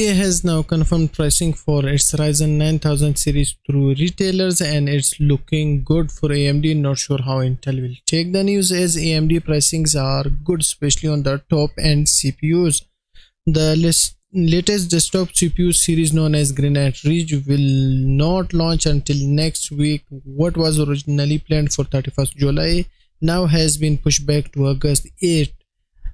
NVIDIA has now confirmed pricing for its Ryzen 9000 series through retailers, and it's looking good for AMD. Not sure how Intel will take the news, as AMD pricings are good, especially on the top end CPUs. The latest desktop CPU series, known as Granite Ridge, will not launch until next week. What was originally planned for 31st July now has been pushed back to August 8.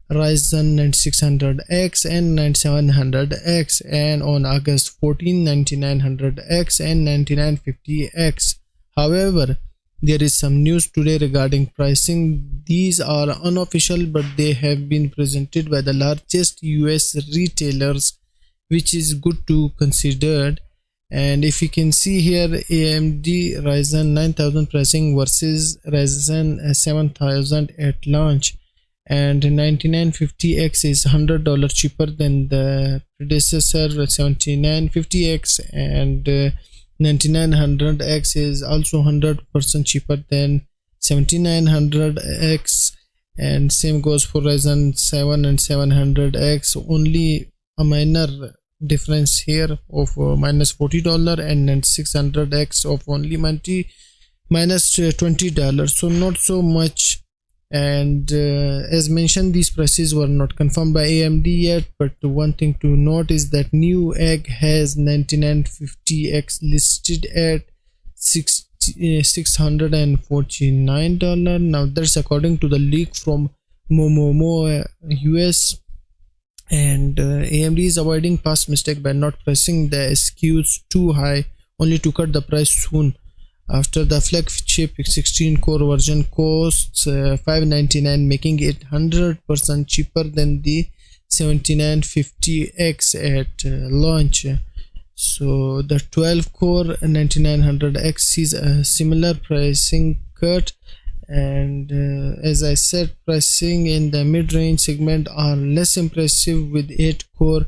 RYZEN 9600X and 9700X, and on August 14 9900X and 9950X. However, there is some news today regarding pricing. These are unofficial, but they have been presented by the largest US retailers, which is good to consider. And if you can see here, AMD Ryzen 9000 pricing versus Ryzen 7000 at launch, and 9950X is $100 cheaper than the predecessor 7950X, and 9900X is also 100% cheaper than 7900X, and same goes for Ryzen 7 and 700X. Only a minor difference here of minus $40, and 600X of only minus $20, so not so much. And as mentioned, these prices were not confirmed by AMD yet, but one thing to note is that Newegg has 9950X listed at $649. Now that's according to the leak from Momomo US, and AMD is avoiding past mistake by not pricing the SKUs too high, only to cut the price soon. After the flagship 16-core version costs $599, making it 100% cheaper than the 7950X at launch. So the 12-core 9900X sees a similar pricing cut, and as I said, pricing in the mid-range segment are less impressive, with 8-core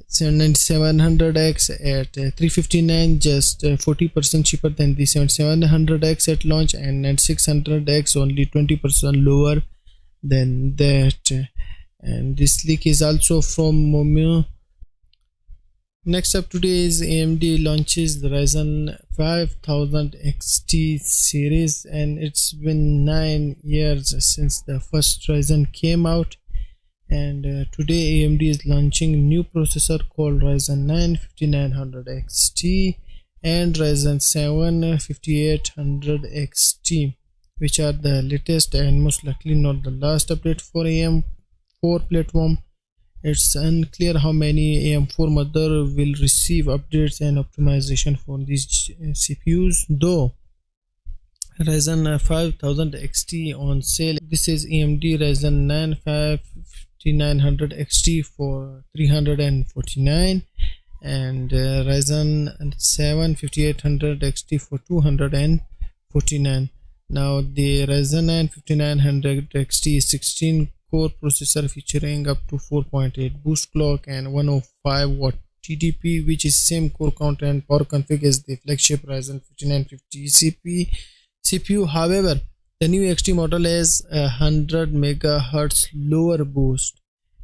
9700X at $359, just 40% cheaper than the 7700X at launch, and 9600X only 20% lower than that. And this leak is also from Momo. Next up today is AMD launches the Ryzen 5000 XT series, and it's been 9 years since the first Ryzen came out. And today AMD is launching a new processor called Ryzen 9 5900 XT and Ryzen 7 5800 XT, which are the latest and most likely not the last update for AM4 platform. It's unclear how many AM4 mother will receive updates and optimization for these CPUs, though Ryzen 5000 XT on sale. This is AMD Ryzen 9 5900 XT for $349, and Ryzen 7 5800 XT for $249. Now the Ryzen 9 5900 XT is 16-core processor featuring up to 4.8 boost clock and 105 watt TDP, which is same core count and power config as the flagship Ryzen 5950 CPU. However, the new XT model has a 100 MHz lower boost.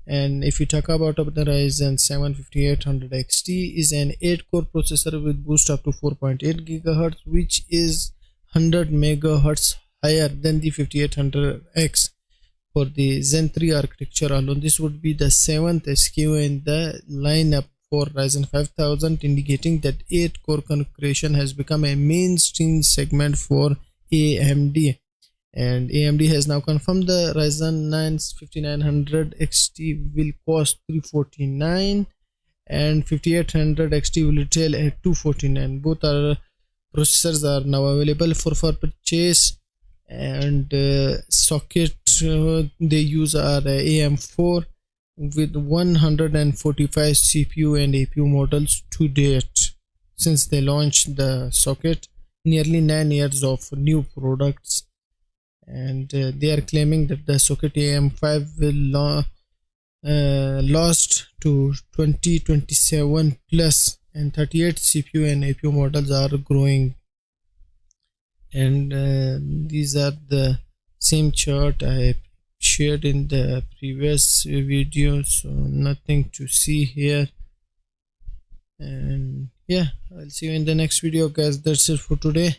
And if you talk about the Ryzen 7 5800 XT, is an 8-core processor with boost up to 4.8 GHz, which is 100 MHz higher than the 5800X. For the Zen 3 architecture alone, this would be the 7th SKU in the lineup for Ryzen 5000, indicating that 8-core configuration has become a mainstream segment for AMD. And AMD has now confirmed the Ryzen 9 5900 XT will cost $349 and 5800 XT will retail at $249. Both are processors are now available for purchase, and socket they use are AM4 with 145 CPU and APU models to date since they launched the socket. Nearly 9 years of new products, and they are claiming that the socket AM5 will last to 2027 plus, and 38 CPU and APU models are growing. And these are the same chart I shared in the previous video, so nothing to see here. And yeah, I'll see you in the next video, guys. That's it for today.